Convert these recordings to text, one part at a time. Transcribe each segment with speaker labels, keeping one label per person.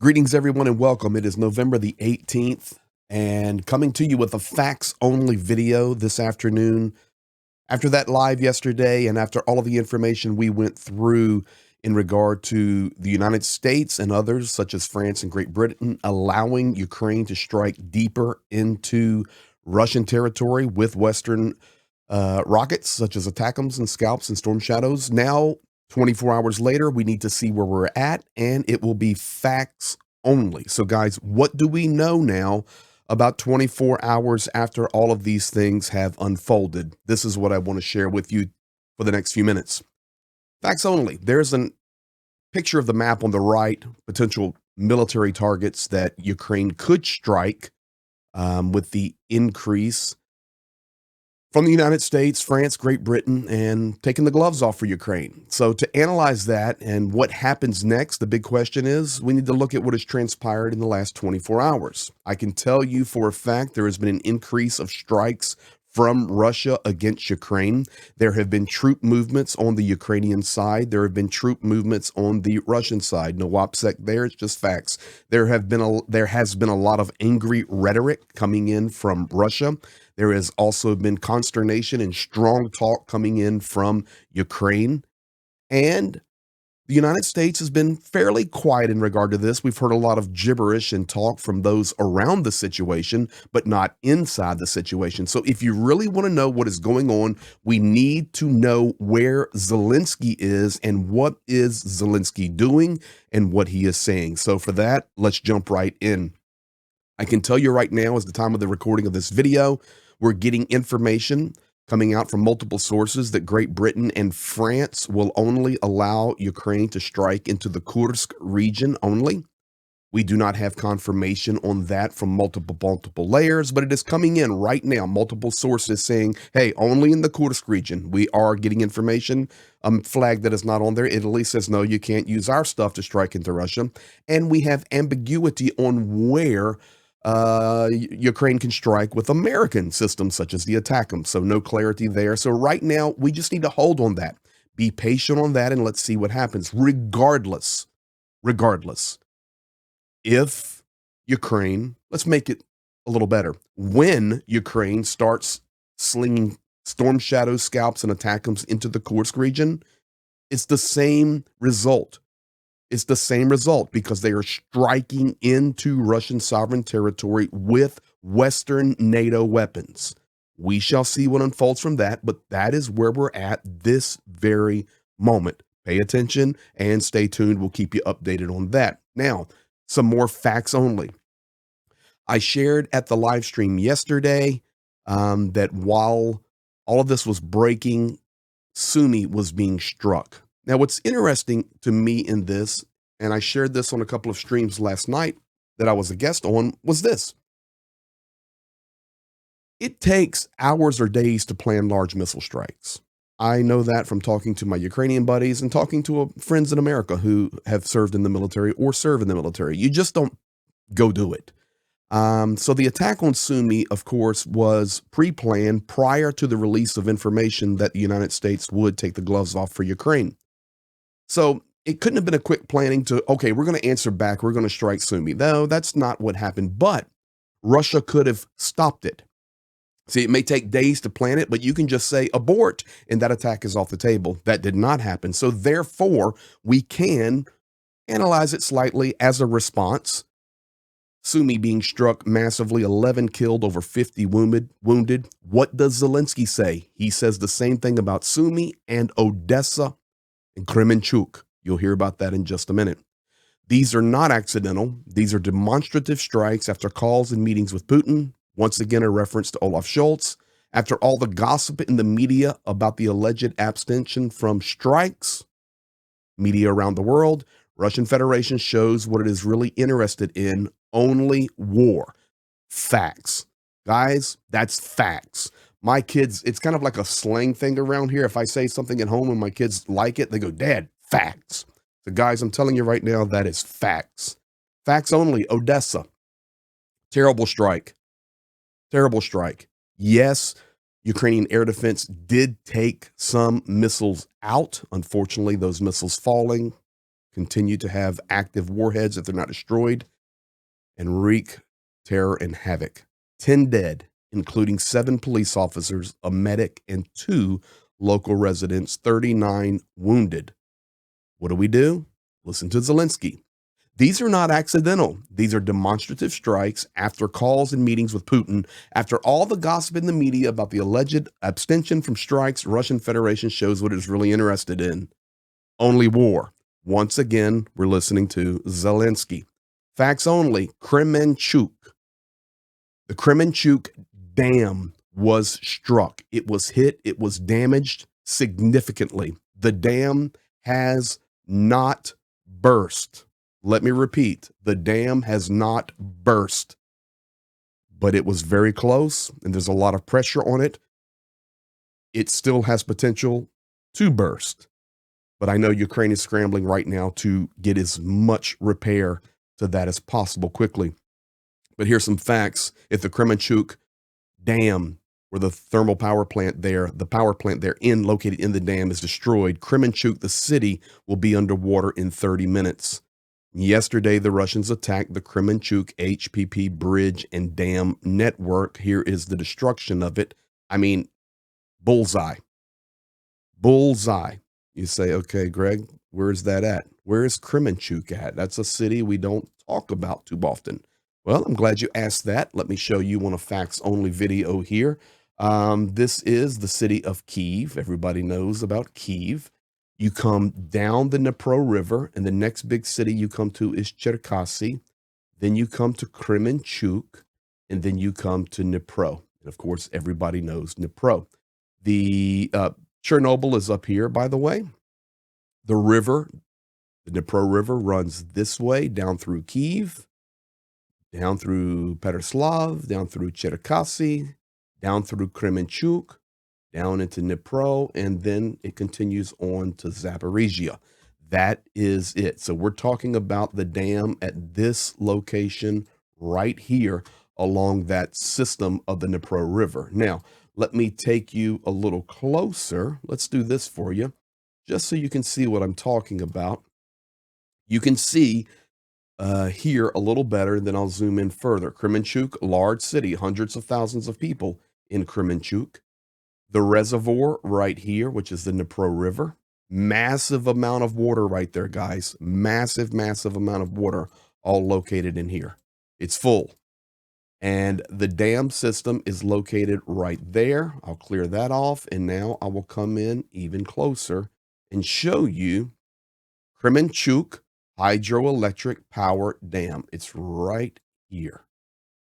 Speaker 1: Greetings, everyone, and welcome. It is November the 18th, and coming to you with a facts-only video this afternoon. After that live yesterday, and after all of the information we went through in regard to the United States and others, such as France and Great Britain, allowing Ukraine to strike deeper into Russian territory with Western rockets, such as ATACMS and Scalps and Storm Shadows. Now, 24 hours later, we need to see where we're at, and it will be facts only. So, guys, what do we know now about 24 hours after all of these things have unfolded? This is what I want to share with you for the next few minutes. Facts only. There's a picture of the map on the right, potential military targets that Ukraine could strike with the increase from the United States, France, Great Britain, and taking the gloves off for Ukraine. So to analyze that and what happens next, the big question is we need to look at what has transpired in the last 24 hours. I can tell you for a fact there has been an increase of strikes from Russia against Ukraine. There have been troop movements on the Ukrainian side. There have been troop movements on the Russian side. No OPSEC there, it's just facts. There has been a lot of angry rhetoric coming in from Russia. There has also been consternation and strong talk coming in from Ukraine. And the United States has been fairly quiet in regard to this. We've heard a lot of gibberish and talk from those around the situation, but not inside the situation. So if you really want to know what is going on, we need to know where Zelensky is and what is Zelensky doing and what he is saying. So for that, let's jump right in. I can tell you right now, as the time of the recording of this video, we're getting information coming out from multiple sources that Great Britain and France will only allow Ukraine to strike into the Kursk region only. We do not have confirmation on that from multiple layers, but it is coming in right now. Multiple sources saying, hey, only in the Kursk region. We are getting information. Flag that is not on there. Italy says, no, you can't use our stuff to strike into Russia. And we have ambiguity on where Ukraine can strike with American systems such as the ATACMS. So no clarity there. So right now, we just need to hold on that. Be patient on that and let's see what happens. Regardless, if Ukraine, let's make it a little better. When Ukraine starts slinging Storm Shadow, Scalps, and ATACMS into the Kursk region, it's the same result. It's the same result because they are striking into Russian sovereign territory with Western NATO weapons. We shall see what unfolds from that, but that is where we're at this very moment. Pay attention and stay tuned. We'll keep you updated on that. Now, some more facts only. I shared at the live stream yesterday that while all of this was breaking, Sumi was being struck. Now, what's interesting to me in this, and I shared this on a couple of streams last night that I was a guest on, was this. It takes hours or days to plan large missile strikes. I know that from talking to my Ukrainian buddies and talking to friends in America who have served in the military or serve in the military. You just don't go do it. So the attack on Sumi, of course, was pre-planned prior to the release of information that the United States would take the gloves off for Ukraine. So it couldn't have been a quick planning to, okay, we're going to answer back. We're going to strike Sumi. No, that's not what happened. But Russia could have stopped it. See, it may take days to plan it, but you can just say abort, and that attack is off the table. That did not happen. So therefore, we can analyze it slightly as a response. Sumi being struck massively, 11 killed, over 50 wounded. What does Zelensky say? He says the same thing about Sumi and Odessa and Kremenchuk. You'll hear about that in just a minute. These are not accidental. These are demonstrative strikes after calls and meetings with Putin. Once again, a reference to Olaf Scholz. After all the gossip in the media about the alleged abstention from strikes, media around the world, Russian Federation shows what it is really interested in, only war. Facts. Guys, that's facts. My kids, it's kind of like a slang thing around here. If I say something at home and my kids like it, they go, Dad, facts. So guys, I'm telling you right now, that is facts. Facts only. Odessa. Terrible strike. Terrible strike. Yes, Ukrainian air defense did take some missiles out. Unfortunately, those missiles falling continue to have active warheads if they're not destroyed, and wreak terror and havoc. 10 dead, including 7 police officers, a medic, and 2 local residents, 39 wounded. What do? Listen to Zelensky. These are not accidental. These are demonstrative strikes after calls and meetings with Putin. After all the gossip in the media about the alleged abstention from strikes, Russian Federation shows what it's really interested in. Only war. Once again, we're listening to Zelensky. Facts only. Kremenchuk. The Kremenchuk Dam was struck. It was hit. It was damaged significantly. The dam has not burst. Let me repeat, the dam has not burst, but it was very close, and there's a lot of pressure on it. It still has potential to burst, but I know Ukraine is scrambling right now to get as much repair to that as possible quickly. But here's some facts. If the Kremenchuk Dam, where the thermal power plant there, the power plant there located in the dam is destroyed, Kremenchuk, the city, will be underwater in 30 minutes. Yesterday, the Russians attacked the Kremenchuk HPP bridge and dam network. Here is the destruction of it. I mean, bullseye. Bullseye. You say, okay, Greg, where's that at? Where is Kremenchuk at? That's a city we don't talk about too often. Well, I'm glad you asked that. Let me show you on a facts-only video here. This is the city of Kyiv. Everybody knows about Kyiv. You come down the Dnipro River, and the next big city you come to is Cherkasy. Then you come to Kremenchuk, and then you come to Dnipro. And of course, everybody knows Dnipro. The Chernobyl is up here, by the way. The river, the Dnipro River, runs this way down through Kyiv, down through Petroslav, down through Cherkasy, down through Kremenchuk, down into Dnipro, and then it continues on to Zaporizhia. That is it. So we're talking about the dam at this location right here along that system of the Dnipro River. Now, let me take you a little closer. Let's do this for you, just so you can see what I'm talking about. You can see here a little better, and then I'll zoom in further. Kremenchuk, large city, hundreds of thousands of people in Kremenchuk. The reservoir right here, which is the Dnipro River. Massive amount of water right there, guys. Massive, massive amount of water all located in here. It's full. And the dam system is located right there. I'll clear that off. And now I will come in even closer and show you Kremenchuk Hydroelectric Power Dam. It's right here.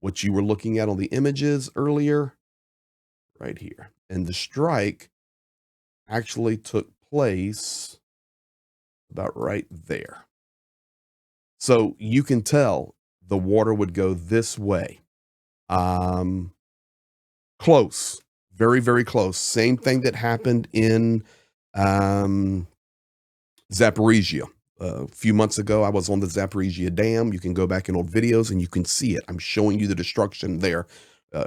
Speaker 1: What you were looking at on the images earlier, right here. And the strike actually took place about right there. So you can tell the water would go this way. Close, very, very close. Same thing that happened in Zaporizhia. A few months ago, I was on the Zaporizhia Dam. You can go back in old videos and you can see it. I'm showing you the destruction there.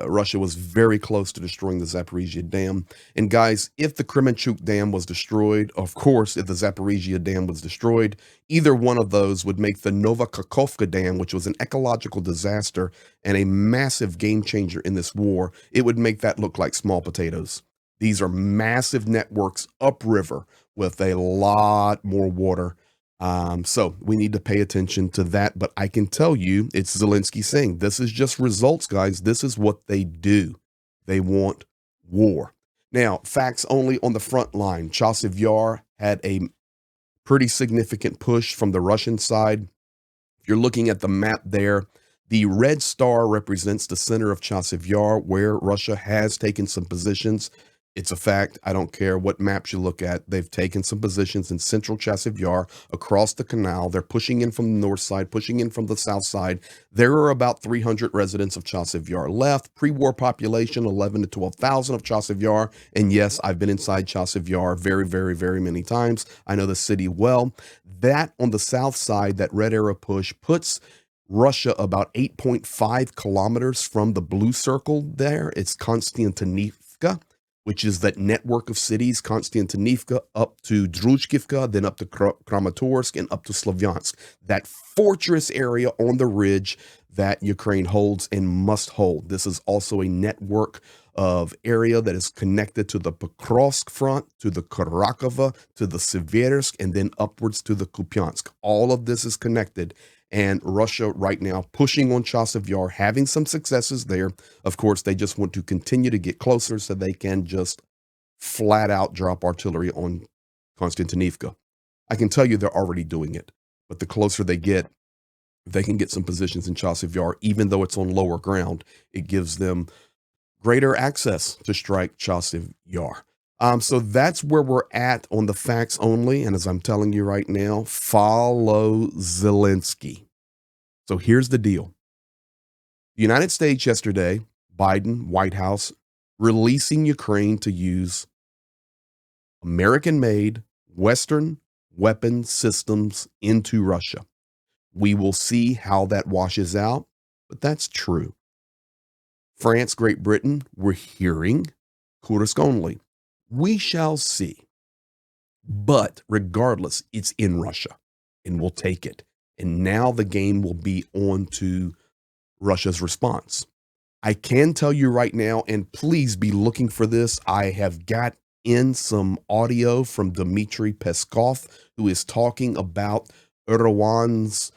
Speaker 1: Russia was very close to destroying the Zaporizhia Dam. And guys, if the Kremenchuk Dam was destroyed, of course, if the Zaporizhia Dam was destroyed, either one of those would make the Novokakhovka Dam, which was an ecological disaster and a massive game changer in this war, it would make that look like small potatoes. These are massive networks upriver with a lot more water. So we need to pay attention to that. But I can tell you, it's Zelensky saying, this is just results, guys. This is what they do. They want war. Now, facts only on the front line. Chasiv Yar had a pretty significant push from the Russian side. If you're looking at the map there, the red star represents the center of Chasiv Yar, where Russia has taken some positions. It's a fact. I don't care what maps you look at. They've taken some positions in central Chasiv Yar across the canal. They're pushing in from the north side, pushing in from the south side. There are about 300 residents of Chasiv Yar left. Pre-war population, 11 to 12,000 of Chasiv Yar. And yes, I've been inside Chasiv Yar very, very, very many times. I know the city well. That on the south side, that red arrow push puts Russia about 8.5 kilometers from the blue circle there. It's Konstantinivka. which is that network of cities, Konstantinivka up to Druzhkivka, then up to Kramatorsk and up to Slavyansk. That fortress area on the ridge that Ukraine holds and must hold. This is also a network of area that is connected to the Pokrovsk front, to the Karakova, to the Siversk, and then upwards to the Kupiansk. All of this is connected. And Russia right now pushing on Chasiv Yar, having some successes there. Of course, they just want to continue to get closer so they can just flat out drop artillery on Konstantinivka. I can tell you they're already doing it, but the closer they get, they can get some positions in Chasiv Yar, even though it's on lower ground. It gives them greater access to strike Chasiv Yar. So that's where we're at on the facts only. And as I'm telling you right now, follow Zelensky. So here's the deal. The United States yesterday, Biden, White House, releasing Ukraine to use American-made Western weapon systems into Russia. We will see how that washes out, but that's true. France, Great Britain, we're hearing Kursk only. We shall see. But regardless, it's in Russia, and we'll take it. And now the game will be on to Russia's response. I can tell you right now, and please be looking for this, I have got in some audio from Dmitry Peskov, who is talking about Erdogan's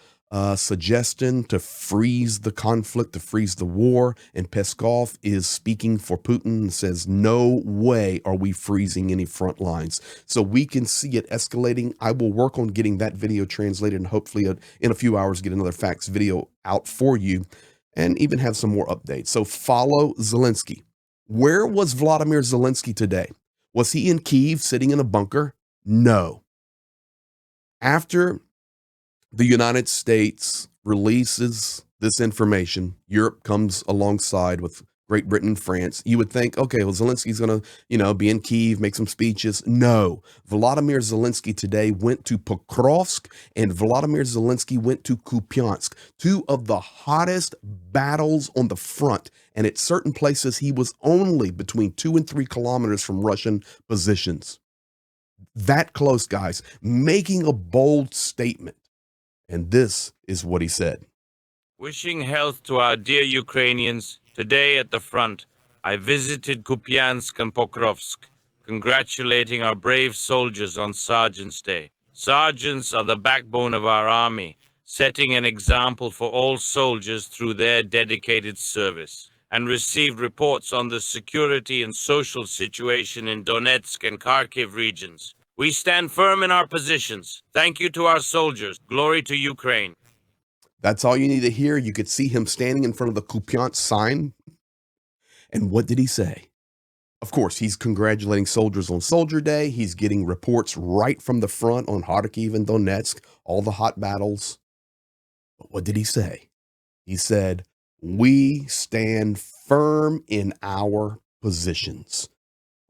Speaker 1: suggestion to freeze the conflict, to freeze the war. And Peskov is speaking for Putin and says, no way are we freezing any front lines. So we can see it escalating. I will work on getting that video translated and hopefully in a few hours get another facts video out for you and even have some more updates. So follow Zelensky. Where was Vladimir Zelensky today? Was he in Kyiv sitting in a bunker? No. After the United States releases this information, Europe comes alongside with Great Britain and France. You would think, okay, well, Zelensky's going to, be in Kyiv, make some speeches. No, Volodymyr Zelensky today went to Pokrovsk and Volodymyr Zelensky went to Kupiansk, two of the hottest battles on the front. And at certain places, he was only between 2 and 3 kilometers from Russian positions. That close, guys, making a bold statement. And this is what he said.
Speaker 2: Wishing health to our dear Ukrainians, today at the front, I visited Kupiansk and Pokrovsk, congratulating our brave soldiers on Sergeant's Day. Sergeants are the backbone of our army, setting an example for all soldiers through their dedicated service, and received reports on the security and social situation in Donetsk and Kharkiv regions. We stand firm in our positions. Thank you to our soldiers. Glory to Ukraine.
Speaker 1: That's all you need to hear. You could see him standing in front of the Kupiansk sign. And what did he say? Of course, he's congratulating soldiers on Soldier Day. He's getting reports right from the front on Kharkiv and Donetsk, all the hot battles. But what did he say? He said, we stand firm in our positions,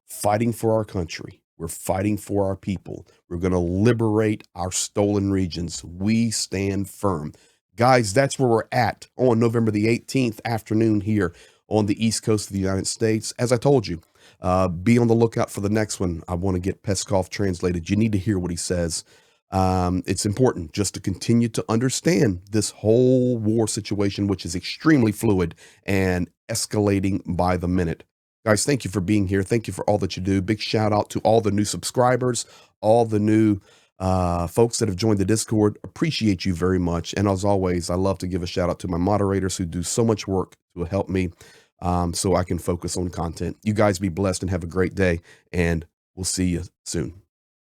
Speaker 1: fighting for our country. We're fighting for our people. We're going to liberate our stolen regions. We stand firm. Guys, that's where we're at on November the 18th afternoon here on the East Coast of the United States. As I told you, be on the lookout for the next one. I want to get Peskov translated. You need to hear what he says. It's important just to continue to understand this whole war situation, which is extremely fluid and escalating by the minute. Guys, thank you for being here. Thank you for all that you do. Big shout out to all the new subscribers, all the new folks that have joined the Discord. Appreciate you very much. And as always, I love to give a shout out to my moderators who do so much work to help me so I can focus on content. You guys be blessed and have a great day, and we'll see you soon.